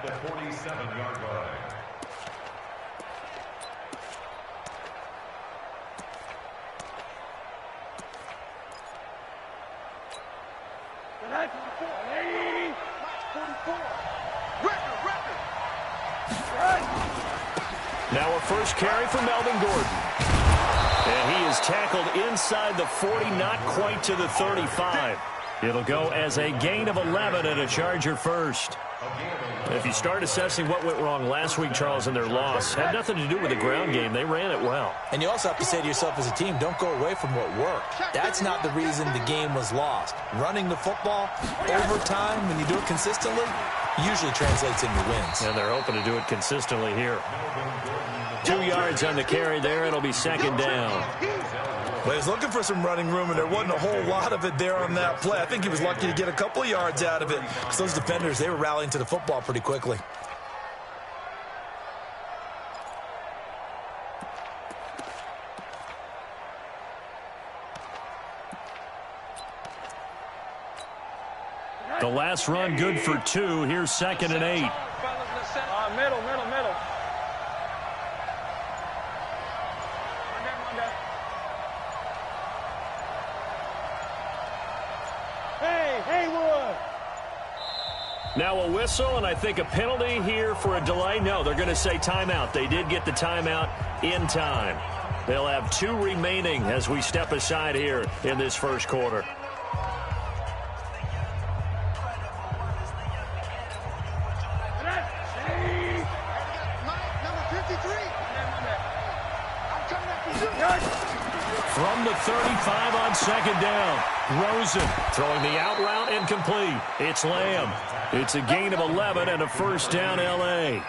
the 47-yard line. Now a first carry for Melvin Gordon. And he is tackled inside the 40, not quite to the 35. It'll go as a gain of 11 and a Charger first. If you start assessing what went wrong last week, Charles, in their loss, had nothing to do with the ground game. They ran it well. And you also have to say to yourself as a team, don't go away from what worked. That's not the reason the game was lost. Running the football over time, when you do it consistently, usually translates into wins. And they're hoping to do it consistently here. 2 yards on the carry there. It'll be second down. Well, he was looking for some running room, and there wasn't a whole lot of it there on that play. I think he was lucky to get a couple of yards out of it, because those defenders, they were rallying to the football pretty quickly. The last run good for 2. Here's 2nd and 8. Middle. Now a whistle, and I think a penalty here for a delay. No, they're going to say timeout. They did get the timeout in time. They'll have 2 remaining as we step aside here in this first quarter. From the 35 on second down. Rosen throwing the out route incomplete. It's Lamb. It's a gain of 11 and a first down, L.A.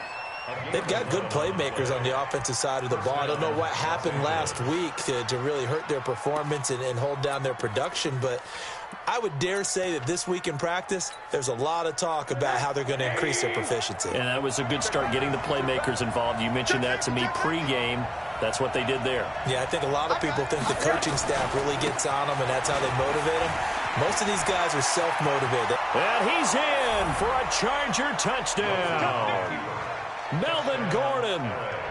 They've got good playmakers on the offensive side of the ball. I don't know what happened last week to really hurt their performance and hold down their production, but I would dare say that this week in practice, there's a lot of talk about how they're going to increase their proficiency. And that was a good start, getting the playmakers involved. You mentioned that to me pregame. That's what they did there. Yeah, I think a lot of people think the coaching staff really gets on them, and that's how they motivate them. Most of these guys are self-motivated. And he's in for a Charger touchdown. Melvin Gordon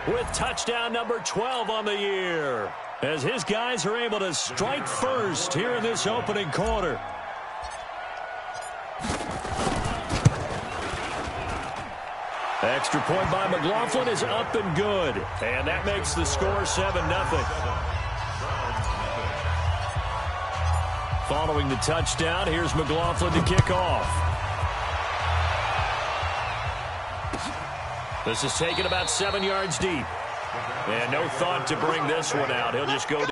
with touchdown number 12 on the year, as his guys are able to strike first here in this opening quarter. Extra point by McLaughlin is up and good, and that makes the score 7-0. Following the touchdown, here's McLaughlin to kick off. This is taken about 7 yards deep. And no thought to bring this one out. He'll just go down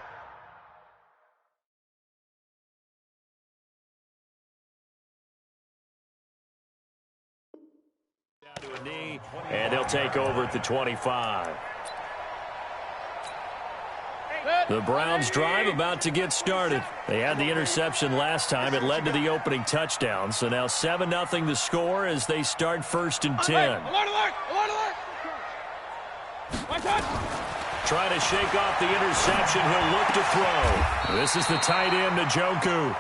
to a knee, and he'll take over at the 25. The Browns drive about to get started. They had the interception last time. It led to the opening touchdown. So now 7-0 the score as they start 1st and 10. Trying to shake off the interception. He'll look to throw. This is the tight end, Njoku.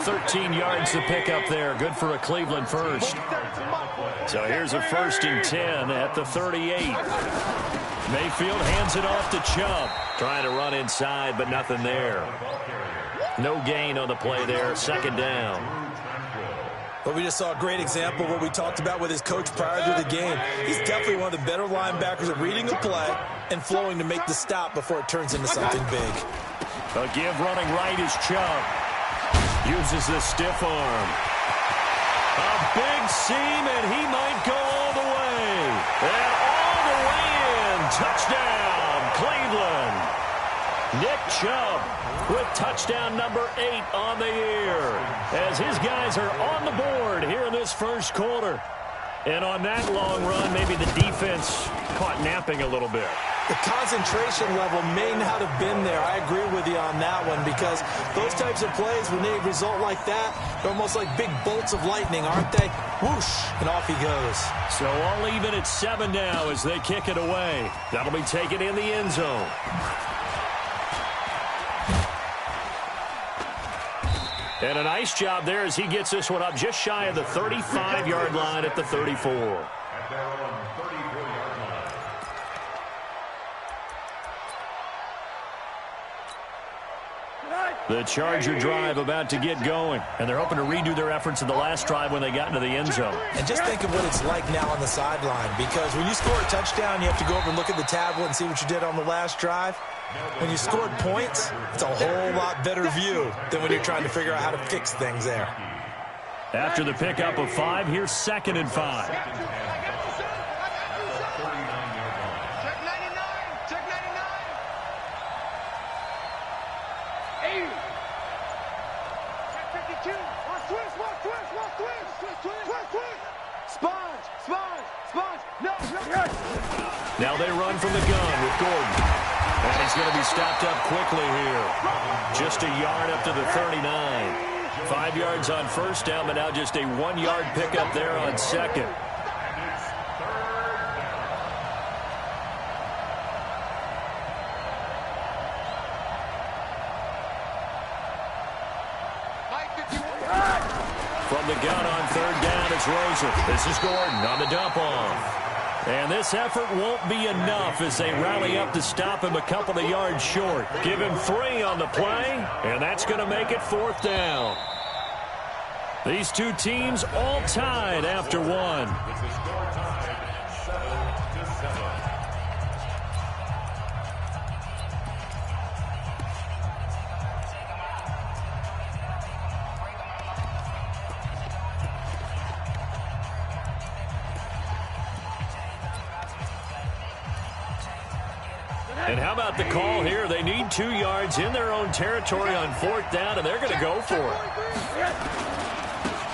13 yards to pick up there. Good for a Cleveland first. So here's a 1st and 10 at the 38. Mayfield hands it off to Chubb. Trying to run inside, but nothing there. No gain on the play there. 2nd down. But we just saw a great example of what we talked about with his coach prior to the game. He's definitely one of the better linebackers at reading the play and flowing to make the stop before it turns into something big. A give running right is Chubb. Uses the stiff arm. A big seam, and he might go all the way. And all the way in. Touchdown, Cleveland. Nick Chubb with touchdown number 8 on the year, as his guys are on the board here in this first quarter. And on that long run, maybe the defense caught napping a little bit. The concentration level may not have been there. I agree with you on that one, because those types of plays, when they result like that, they're almost like big bolts of lightning, aren't they? Whoosh, and off he goes. So all even at 7 now as they kick it away. That'll be taken in the end zone. And a nice job there as he gets this one up just shy of the 35-yard line at the 34. At their own 34-yard line. The Charger drive about to get going, and they're hoping to redo their efforts in the last drive when they got into the end zone. And just think of what it's like now on the sideline, because when you score a touchdown, you have to go over and look at the tablet and see what you did on the last drive. When you scored points, it's a whole lot better view than when you're trying to figure out how to fix things there. After the pickup of 5, here's 2nd and 5. Now they run from the gun with Gordon. And he's going to be stopped up quickly here. Just a yard up to the 39. 5 yards on first down, but now just a 1-yard pickup there on second. From the gun on 3rd down, it's Rosen. This is Gordon on the dump off. And this effort won't be enough as they rally up to stop him a couple of yards short. Give him 3 on the play, and that's going to make it 4th down. These two teams all tied after 1. It's a score tied 7-7. And how about the call here? They need 2 yards in their own territory on 4th down, and they're going to go for it.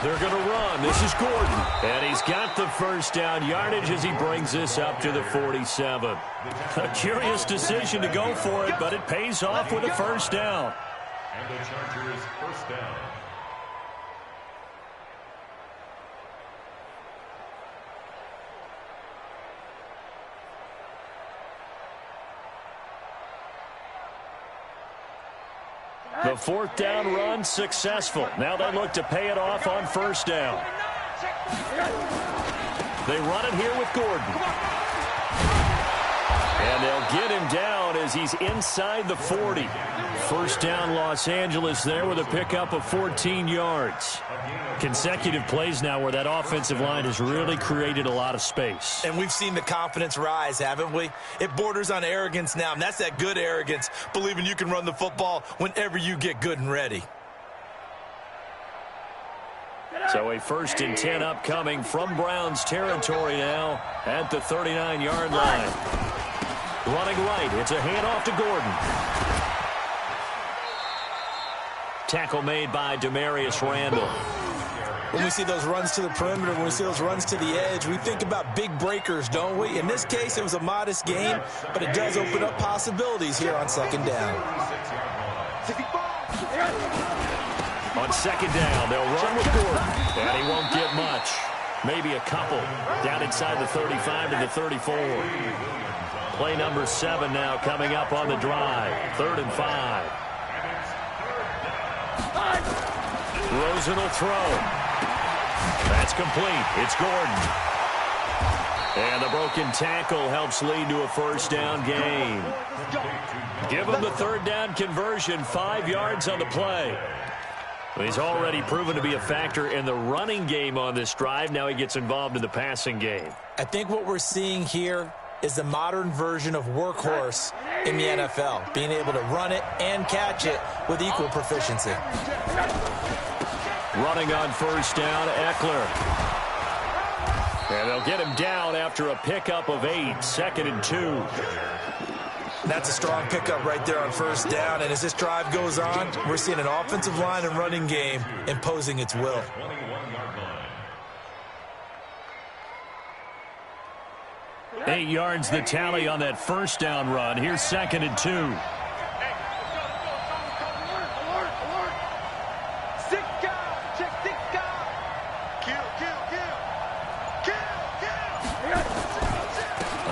They're going to run. This is Gordon. And he's got the first down yardage as he brings this up to the 47. A curious decision to go for it, but it pays off with a first down. And the Chargers first down. The 4th down run successful. Now they look to pay it off on first down. They run it here with Gordon. And they'll get him down as he's inside the 40. First down Los Angeles there with a pickup of 14 yards. Consecutive plays now where that offensive line has really created a lot of space. And we've seen the confidence rise, haven't we? It borders on arrogance now, and that's that good arrogance, believing you can run the football whenever you get good and ready. So a 1st and 10 upcoming from Browns territory now at the 39-yard line. Running right, it's a handoff to Gordon. Tackle made by Demarius Randall. When we see those runs to the perimeter, when we see those runs to the edge, we think about big breakers, don't we? In this case, it was a modest gain, but it does open up possibilities here on 2nd down. On 2nd down, they'll run with Gordon, and he won't get much. Maybe a couple. Down inside the 35 to the 34. Play number 7 now coming up on the drive. 3rd and 5. Rosen will throw. That's complete. It's Gordon. And the broken tackle helps lead to a first down gain. Give him the 3rd down conversion. 5 yards on the play. He's already proven to be a factor in the running game on this drive. Now he gets involved in the passing game. I think what we're seeing here is the modern version of workhorse in the NFL, being able to run it and catch it with equal proficiency. Running on first down, Eckler. And they'll get him down after a pickup of 8, 2nd and 2. That's a strong pickup right there on first down, and as this drive goes on, we're seeing an offensive line and running game imposing its will. 21-yard line. 8 yards the tally on that first down run. Here's 2nd and 2.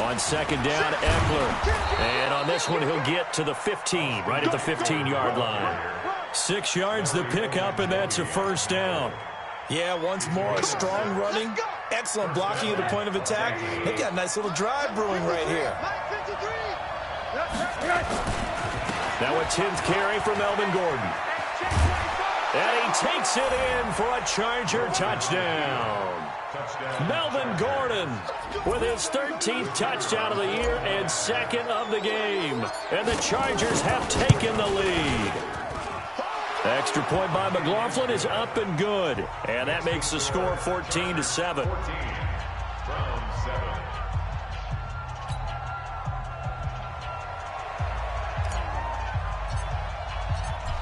On 2nd down, Eckler. And on this one, he'll get to the 15, right at the 15-yard line. 6 yards the pickup, and that's a first down. Yeah, once more, a strong running, excellent blocking at the point of attack. They've got a nice little drive brewing right here. Now a 10th carry for Melvin Gordon. And he takes it in for a Charger touchdown. Melvin Gordon with his 13th touchdown of the year and 2nd of the game. And the Chargers have taken the lead. Extra point by McLaughlin is up and good. And that makes the score 14-7.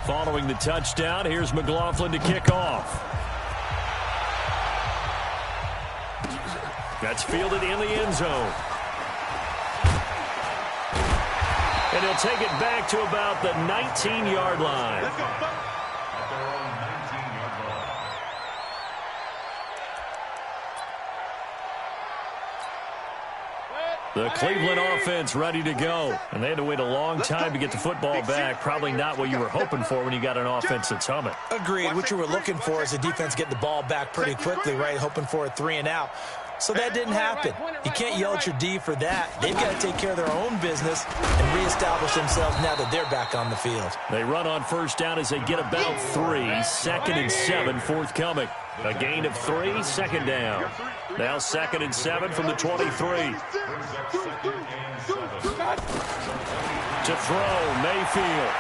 Following the touchdown, here's McLaughlin to kick off. That's fielded in the end zone. And he'll take it back to about the 19-yard line. At their own 19-yard line. The Cleveland offense ready to go. And they had to wait a long time to get the football back. Probably not what you were hoping for when you got an offense that's humming. Agreed. What you were looking for is the defense get the ball back pretty quickly, right? Hoping for a 3 and out. So that didn't happen. You can't yell at your D for that. They've got to take care of their own business and reestablish themselves now that they're back on the field. They run on first down as they get about 3. 2nd and 7 forthcoming. A gain of 3, 2nd down. Now 2nd and 7 from the 23. To throw, Mayfield.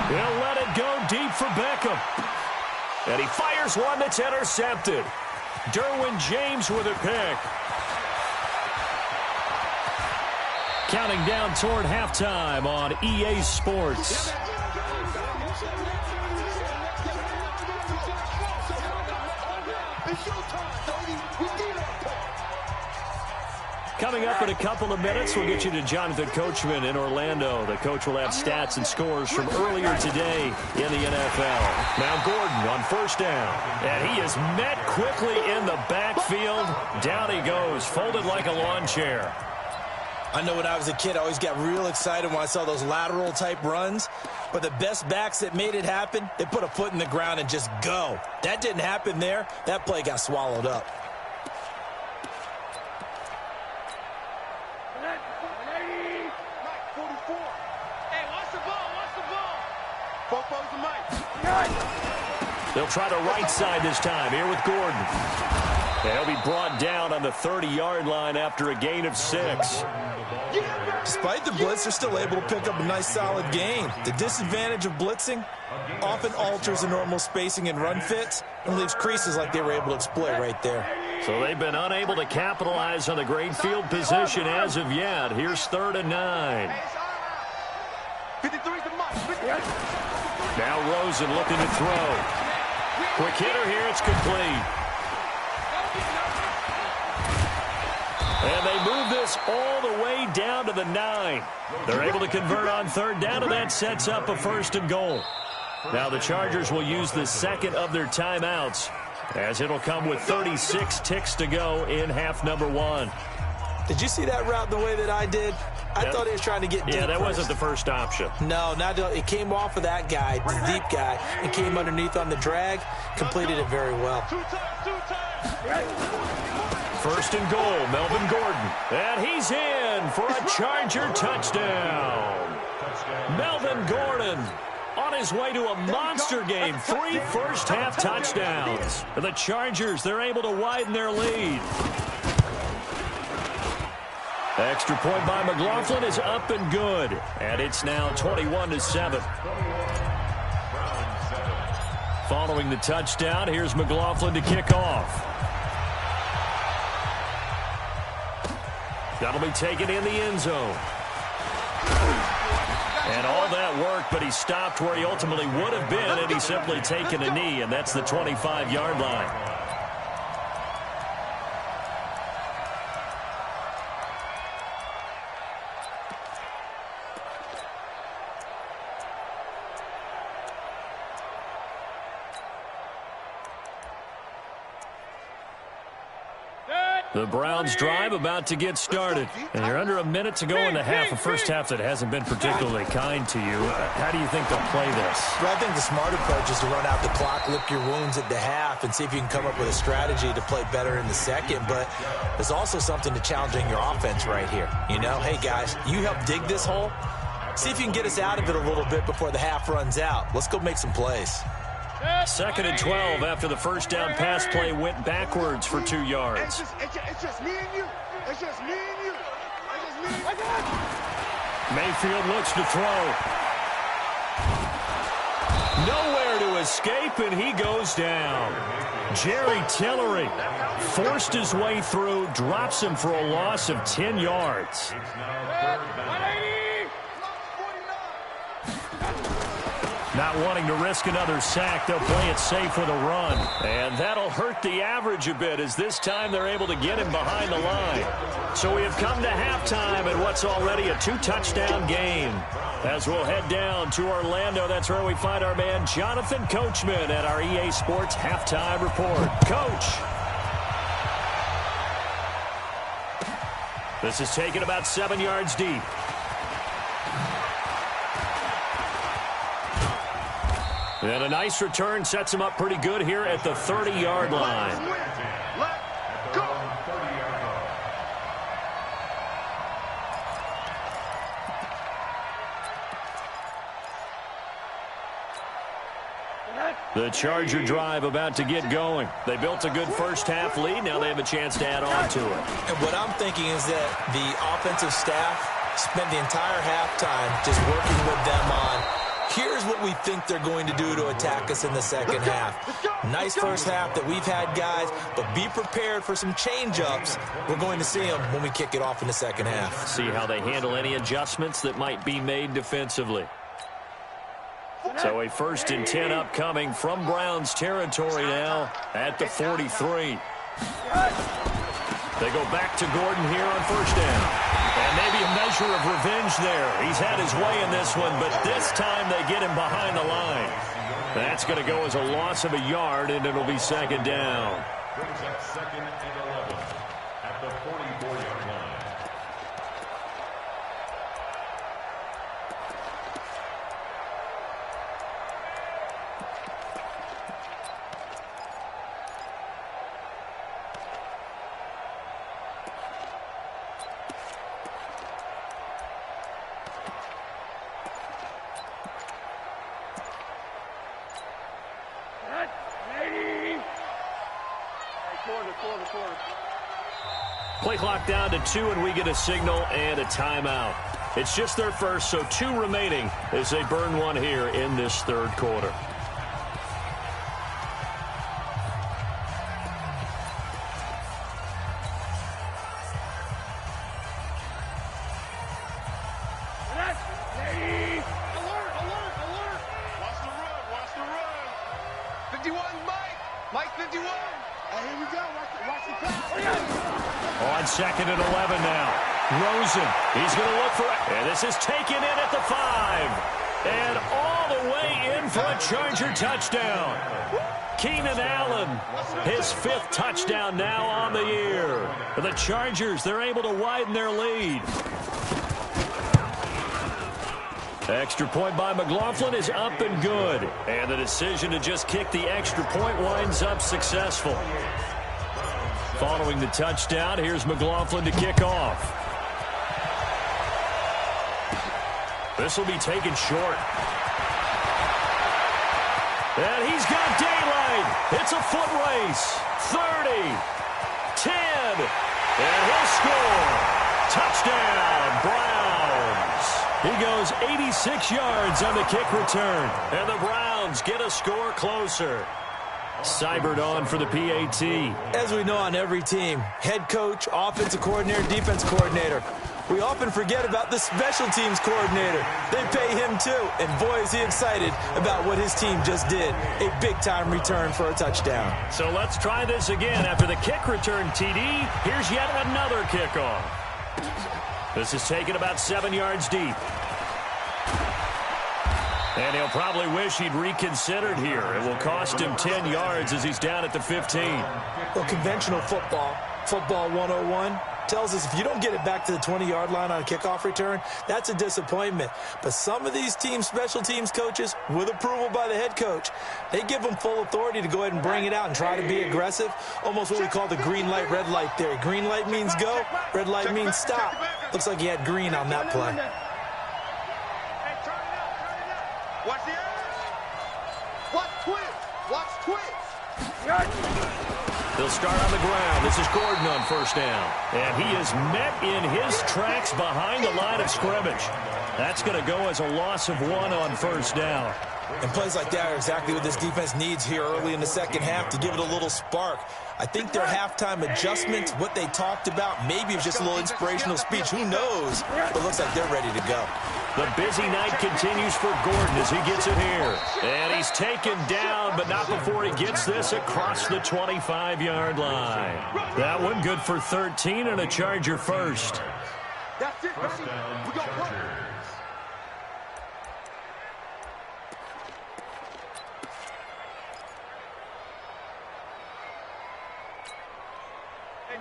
He'll let it go deep for Beckham. And he fires one that's intercepted. Derwin James with a pick. Counting down toward halftime on EA Sports. Coming up in a couple of minutes, we'll get you to Jonathan Coachman in Orlando. The coach will have stats and scores from earlier today in the NFL. Now Gordon on first down. And he is met quickly in the backfield. Down he goes, folded like a lawn chair. I know when I was a kid, I always got real excited when I saw those lateral type runs. But the best backs that made it happen, they put a foot in the ground and just go. That didn't happen there. That play got swallowed up. They'll try the right side this time here with Gordon. And he'll be brought down on the 30-yard line after a gain of 6. Despite the blitz, they're still able to pick up a nice solid gain. The disadvantage of blitzing often alters the normal spacing and run fits and leaves creases like they were able to exploit right there. So they've been unable to capitalize on the great field position as of yet. Here's 3rd and 9. Now Rosen looking to throw. Quick hitter here, it's complete. And they move this all the way down to the 9. They're able to convert on 3rd down, and that sets up a 1st and goal. Now the Chargers will use the 2nd of their timeouts, as it'll come with 36 ticks to go in half number 1. Did you see that route the way that I did? I thought he was trying to get deep. Yeah, that first. wasn't the first option. No, it came off of that guy, the deep guy, and came underneath on the drag, completed it very well. 1st and goal, Melvin Gordon. And he's in for a Charger touchdown. Melvin Gordon on his way to a monster game. 3 first-half touchdowns. And the Chargers, they're able to widen their lead. Extra point by McLaughlin is up and good. And it's now 21-7. Following the touchdown, here's McLaughlin to kick off. That'll be taken in the end zone. And all that work, but he stopped where he ultimately would have been, and he's simply taken a knee, and that's the 25-yard line. Good. The Browns drive about to get started. And you're under a minute to go in the half, a first half that hasn't been particularly kind to you. How do you think they'll play this? Well, I think the smart approach is to run out the clock, lick your wounds at the half, and see if you can come up with a strategy to play better in the second. But there's also something to challenging your offense right here. You know, hey, guys, you help dig this hole. See if you can get us out of it a little bit before the half runs out. Let's go make some plays. 2nd and 12 after the first down pass play went backwards for 2 yards. It's just me and you. It's just me and you. It's just me and you. Mayfield looks to throw. Nowhere to escape, and he goes down. Jerry Tillery forced his way through, drops him for a loss of 10 yards. Not wanting to risk another sack, they'll play it safe with a run. And that'll hurt the average a bit, as this time they're able to get him behind the line. So we have come to halftime in what's already a 2-touchdown game. As we'll head down to Orlando, that's where we find our man Jonathan Coachman at our EA Sports Halftime Report. Coach. This is taken about 7 yards deep. And a nice return sets him up pretty good here at the 30-yard line. The Charger drive about to get going. They built a good first-half lead. Now they have a chance to add on to it. And what I'm thinking is that the offensive staff spent the entire halftime just working with them on, here's what we think they're going to do to attack us in the second half. Nice first half that we've had, guys, but be prepared for some change-ups. We're going to see them when we kick it off in the second half. See how they handle any adjustments that might be made defensively. So a 1st and 10 upcoming from Browns territory now at the 43. They go back to Gordon here on first down. And maybe a measure of revenge there. He's had his way in this one, but this time they get him behind the line. That's going to go as a loss of a yard, and it'll be second down. Brings up 2nd and 11 at the 44-yard line. Play clock down to 2, and we get a signal and a timeout. It's just their first, so 2 remaining as they burn one here in this third quarter. On 2nd and 11 now. Rosen, he's going to look for it. And this is taken in at the 5. And all the way in for a Charger touchdown. Keenan Allen, his 5th touchdown now on the year. The Chargers, they're able to widen their lead. Extra point by McLaughlin is up and good. And the decision to just kick the extra point winds up successful. Following the touchdown, here's McLaughlin to kick off. This will be taken short. And he's got daylight. It's a foot race. 30, 10, and he'll score. Touchdown, Browns. He goes 86 yards on the kick return. And the Browns get a score closer. Cybered on for the PAT. As we know on every team, head coach, offensive coordinator, defense coordinator, we often forget about the special teams coordinator. They pay him too, and boy is he excited about what his team just did. A big-time return for a touchdown. So let's try this again. After the kick return, TD, here's yet another kickoff. This is taken about 7 yards deep. And he'll probably wish he'd reconsidered here. It will cost him 10 yards as he's down at the 15. Well, conventional football, Football 101 tells us if you don't get it back to the 20-yard line on a kickoff return, that's a disappointment. But some of these teams, special teams coaches, with approval by the head coach, they give them full authority to go ahead and bring it out and try to be aggressive, almost what we call the green light, red light theory. Green light means go, red light means stop. Looks like he had green on that play. Watch the edge. Watch twist. Watch twist. They'll start on the ground. This is Gordon on first down. And he is met in his tracks behind the line of scrimmage. That's going to go as a loss of 1 on first down. And plays like that are exactly what this defense needs here early in the second half to give it a little spark. I think their halftime adjustment, what they talked about, maybe it was just a little inspirational speech. Who knows? But it looks like they're ready to go. The busy night continues for Gordon as he gets it here. And he's taken down, but not before he gets this across the 25-yard line. That one good for 13 and a Charger first. That's it, baby. We got work.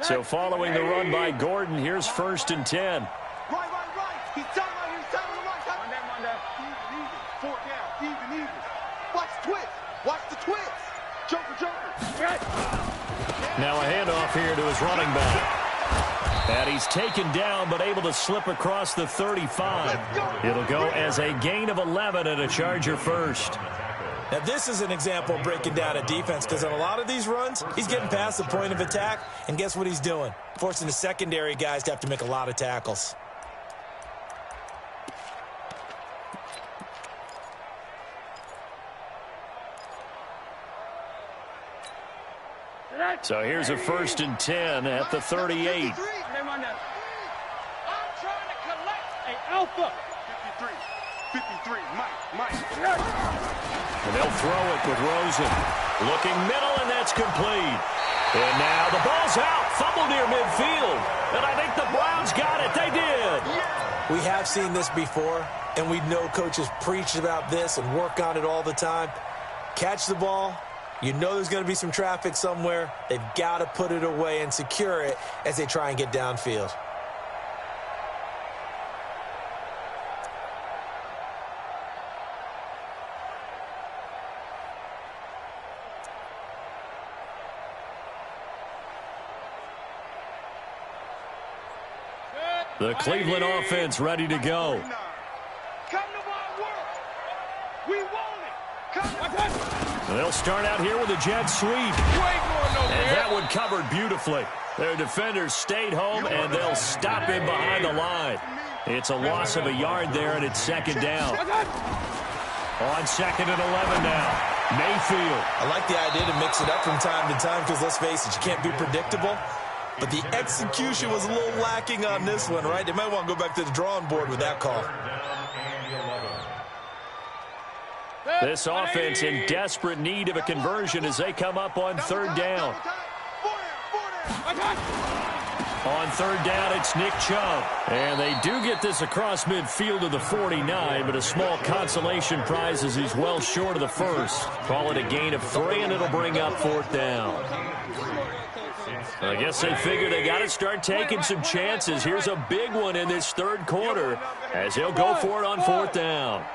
So following the run by Gordon, here's 1st and 10. Right. He's down right here. He's down on the right. Even. 4 down. Even. Watch the twist. Watch the twist. Joker. Now a handoff here to his running back. And he's taken down, but able to slip across the 35. It'll go as a gain of 11 and a Charger first. Now, this is an example of breaking down a defense because on a lot of these runs, he's getting past the point of attack, and guess what he's doing? Forcing the secondary guys to have to make a lot of tackles. So here's a 1st and 10 at the 38. I'm trying to collect an alpha. 53, Mike. And they'll throw it with Rosen. Looking middle, and that's complete. And now the ball's out. Fumble near midfield. And I think the Browns got it. They did. We have seen this before, and we know coaches preach about this and work on it all the time. Catch the ball. You know there's going to be some traffic somewhere. They've got to put it away and secure it as they try and get downfield. The Cleveland offense ready to go. Come to my work. We want it. They'll start out here with a jet sweep. And that one covered beautifully. Their defenders stayed home, and they'll him behind the line. It's a loss of a yard there, and it's 2nd down. On 2nd and 11 now. Mayfield. I like the idea to mix it up from time to time because, let's face it, you can't be predictable. But the execution was a little lacking on this one, right? They might want to go back to the drawing board with that call. This offense in desperate need of a conversion as they come up on 3rd down. On 3rd down, it's Nick Chubb. And they do get this across midfield to the 49, but a small consolation prize as he's well short of the first. Call it a gain of 3, and it'll bring up 4th down. I guess they figure they got to start taking some chances. Here's a big one in this 3rd quarter as he'll go for it on 4th down.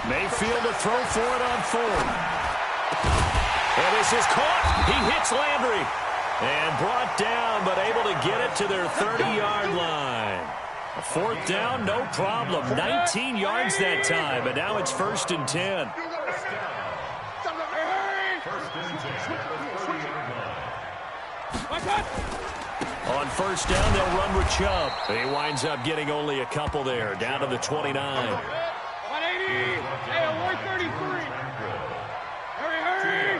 Mayfield to throw for it on 4th. And this is caught. He hits Landry. And brought down, but able to get it to their 30-yard line. A 4th down, no problem. 19 yards that time, but now it's 1st and 10. On 1st down, they'll run with Chubb. He winds up getting only a couple there, down to the 29. 180. Hey, 133. Hurry.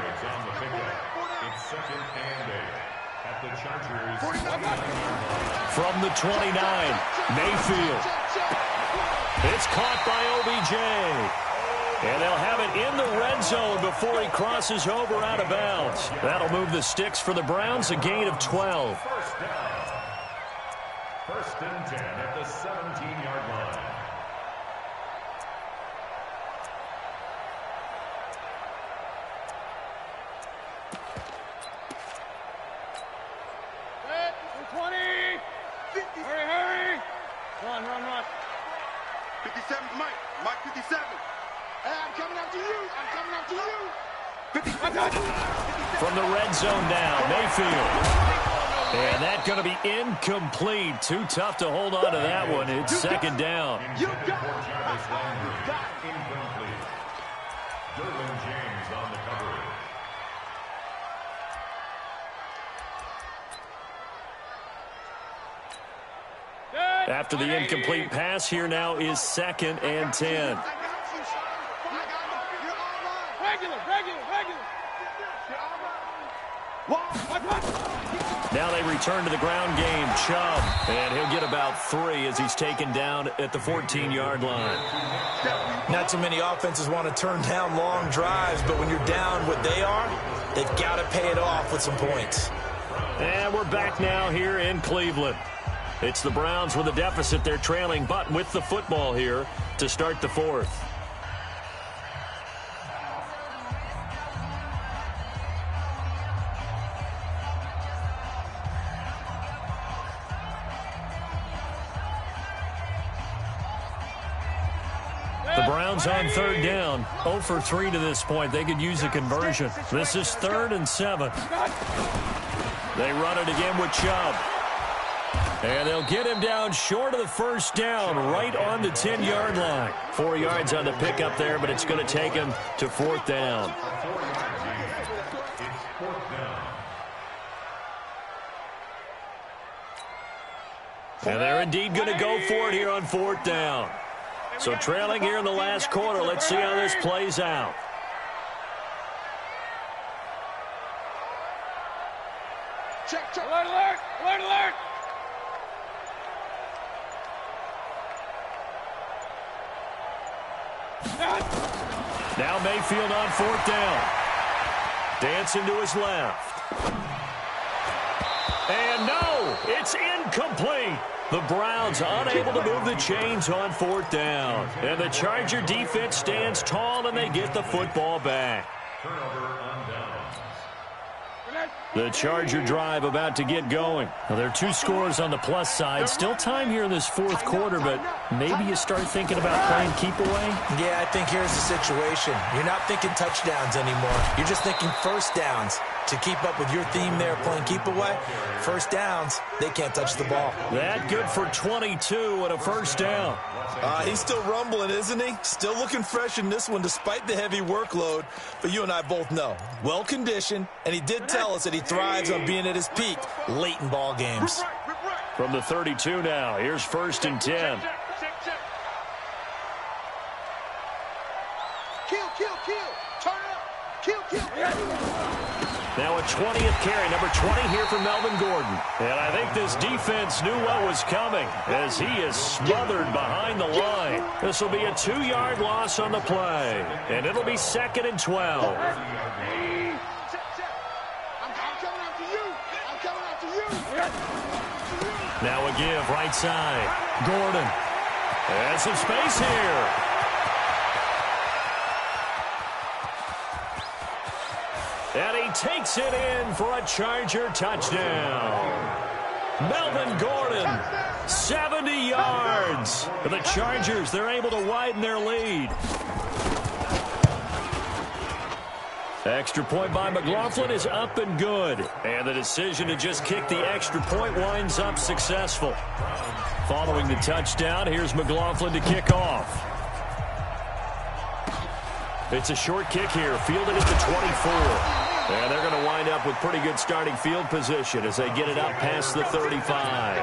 It's 2nd and 8 at the Chargers. From the 29, Mayfield. It's caught by OBJ. And they'll have it in the red zone before he crosses over out of bounds. That'll move the sticks for the Browns, a gain of 12. 1st and 10 at the 17-yard line. From the red zone now, Mayfield. And that's going to be incomplete. Too tough to hold on to that one. It's second down. Incomplete. Derwin James on the coverage. After the incomplete pass, here now is 2nd and 10. Now they return to the ground game. Chubb, and he'll get about 3 as he's taken down at the 14-yard line. Not too many offenses want to turn down long drives, but when you're down what they are, they've got to pay it off with some points. And we're back now here in Cleveland. It's the Browns with a deficit. They're trailing, but with the football here to start the 4th. The Browns on 3rd down, 0 for 3 to this point. They could use a conversion. This is 3rd and 7. They run it again with Chubb. And they'll get him down short of the 1st down, right on the 10-yard line. 4 yards on the pickup there, but it's going to take him to 4th down. And they're indeed going to go for it here on 4th down. So trailing here in the last quarter. Let's see how this plays out. Check. Alert, alert, alert, alert. Now Mayfield on 4th down. Dancing to his left. And no, it's incomplete. The Browns unable to move the chains on 4th down. And the Charger defense stands tall, and they get the football back. Turnover on downs. The Charger drive about to get going. Now, there are 2 scores on the plus side. Still time here in this 4th quarter, but maybe you start thinking about playing keep away? Yeah, I think here's the situation. You're not thinking touchdowns anymore. You're just thinking 1st downs. To keep up with your theme there, playing keep away, 1st downs, they can't touch the ball. That good for 22 and a 1st down. He's still rumbling, isn't he? Still looking fresh in this one despite the heavy workload. But you and I both know, well-conditioned, and he did tell us that he thrives on being at his peak late in ball games. From the 32 now, here's 1st and 10. Kill. Turn up. Kill. Now a 20th carry, number 20 here for Melvin Gordon. And I think this defense knew what was coming as he is smothered behind the line. This will be a 2-yard loss on the play. And it'll be 2nd and 12. I'm coming after you. I'm coming after you. Now a give, right side. Gordon. And some space here. And he takes it in for a Charger touchdown. Melvin Gordon, 70 yards. For the Chargers, they're able to widen their lead. Extra point by McLaughlin is up and good. And the decision to just kick the extra point winds up successful. Following the touchdown, here's McLaughlin to kick off. It's a short kick here, fielded at the 24. And they're going to wind up with pretty good starting field position as they get it up past the 35.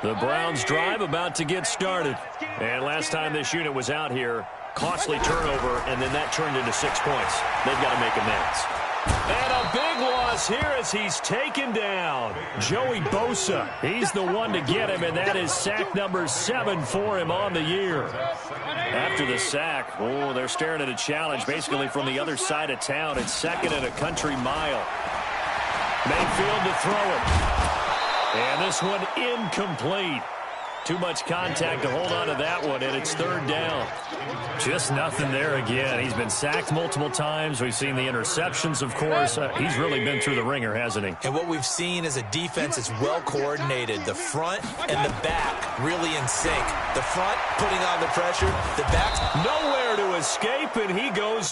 The Browns drive about to get started. And last time this unit was out here, costly turnover, and then that turned into 6 points. They've got to make amends. And a big loss here as he's taken down. Joey Bosa, he's the one to get him, and that is sack number 7 for him on the year. After the sack, they're staring at a challenge basically from the other side of town. It's 2nd and a country mile. Mayfield to throw it. And this one incomplete. Too much contact to hold on to that one, and it's 3rd down. Just nothing there again. He's been sacked multiple times. We've seen the interceptions, of course. He's really been through the ringer, hasn't he? And what we've seen is a defense that's well coordinated. The front and the back really in sync. The front putting on the pressure, the back nowhere to escape, and he goes.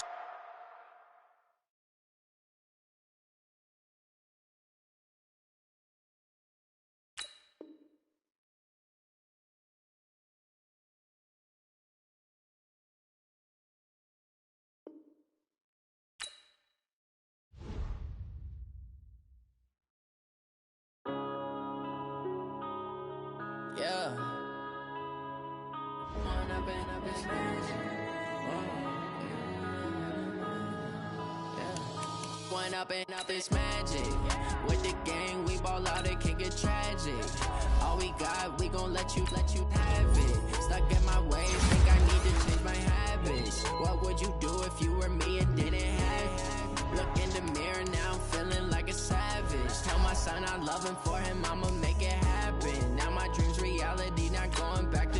Yeah. One up and up is magic. With the gang, we ball out, it can get tragic. All we got, we gon' let you have it. Stuck in my ways, think I need to change my habits. What would you do if you were me and didn't have it? Look in the mirror, now I'm feeling like a savage. Tell my son I love him, for him I'ma make it happen. Now my dream's reality, not going back to.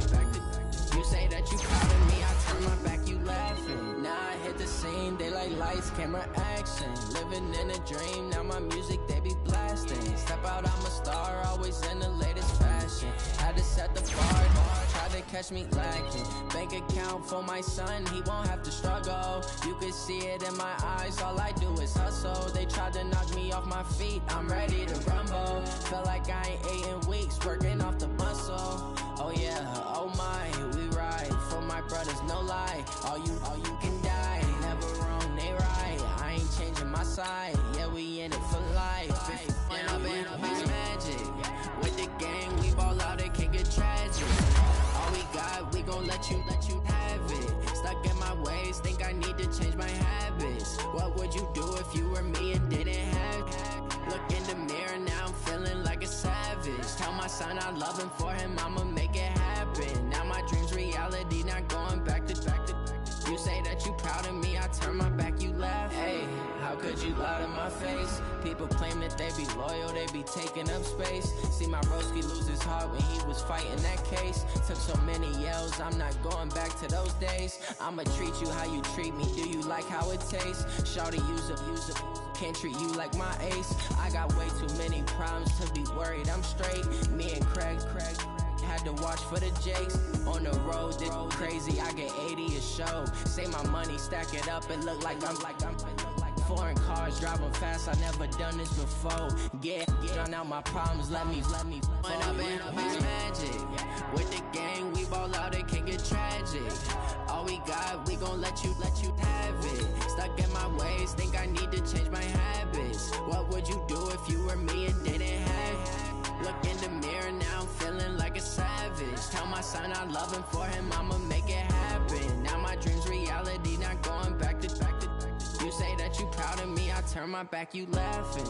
You say that you proud of me, I turn my back, you laughing. Now I hit the scene, they like lights, camera, action. Living in a dream, now my music, they be blasting. Step out, I'm a star, always in the latest fashion. Had to set the bar, try to catch me lacking. Bank account for my son, he won't have to struggle. You can see it in my eyes, all I do is hustle. They tried to knock me off my feet, I'm ready to rumble. Felt like I ain't ate in weeks, working off the muscle. Oh yeah, oh my, we ride for my brothers, no lie. All you can die, never wrong, they right. I ain't changing my side, yeah, we in it for life. When up and up is magic. With the gang, we ball out, it can get tragic. All we got, we gon' let you have it. Stuck in my ways, think I need to change my habits. What would you do if you were me and didn't have it? Look in the mirror, now I'm feeling like a savage. Tell my son I love him, for him I'ma make it happen. Now my dream's reality, not going back to. You say that you proud of me, I turn my back, you laugh. Hey, how could you lie to my face? People claim that they be loyal, they be taking up space. See my broski lose his heart when he was fighting that case. Took so many yells, I'm not going back to those days. I'ma treat you how you treat me, do you like how it tastes? Shawty, use it, can't treat you like my ace. I got way too many problems to be worried, I'm straight. Me and Craig had to watch for the Jakes. On the road, this crazy, I get 80 a show. Say my money, stack it up, it look like I'm foreign cars, driving fast, I never done this before. Drown out my problems, let me When up and up is magic. With the gang, we ball out, it can get tragic. All we got, we gon' let you have it. Stuck in my ways, think I need to change my habits. What would you do if you were me and didn't have it? Look in the mirror, now I'm feeling like a savage. Tell my son I love him, for him I'ma make it happen. Now my dream's reality, not going back to. You say that you proud of me, I turn my back, you laughing.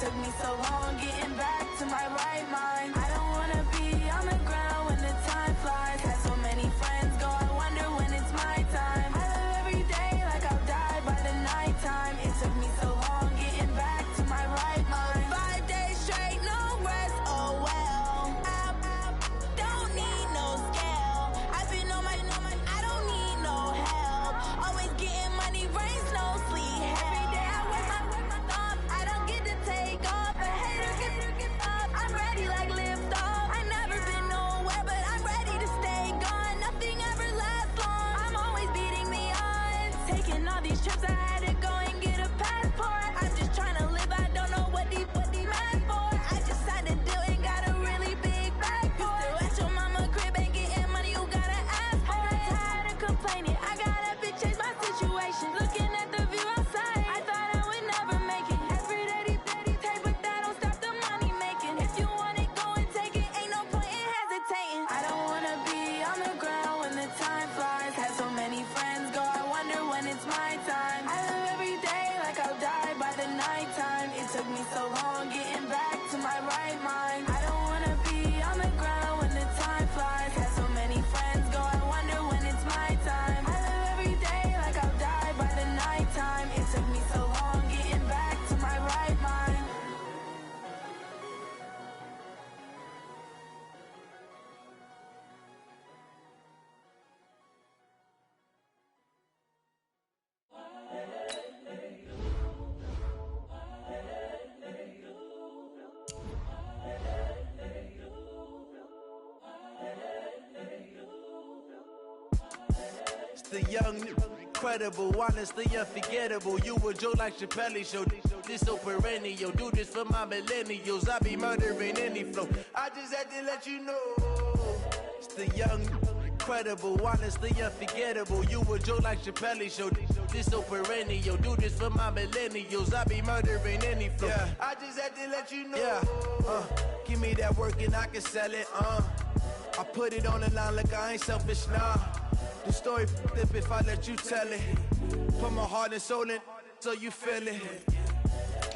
Took me so long getting back to my right mind. I don't wanna be on the ground when the time flies. Had so many friends go, I wonder when it's my time. The young, incredible, honestly unforgettable. You a joke like Chappelle Show. This so perennial. Do this for my millennials. I be murdering any flow. I just had to let you know. It's the young, incredible, honestly unforgettable. You a joke like Chappelle Show. This so perennial. Do this for my millennials. I be murdering any flow. Yeah. I just had to let you know. Yeah. Give me that work and I can sell it. I put it on the line like I ain't selfish, nah. The story flip if I let you tell it. Put my heart and soul in so you feel it.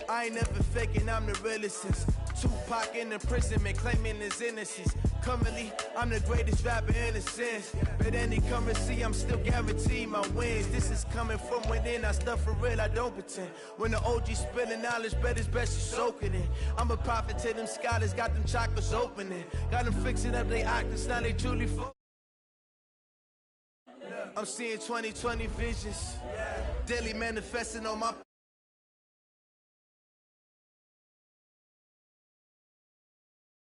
I ain't never faking, I'm the realest since Tupac in imprisonment, claiming his innocence. Currently, I'm the greatest rapper in a sense. But any currency, I'm still guaranteed my wins. This is coming from within, I stuff for real, I don't pretend. When the OG spilling knowledge, bet it's best you soak it in. I'm a prophet to them scholars, got them chakras opening. Got them fixing up they octaves, now they truly full. I'm seeing 2020 visions, daily manifesting on my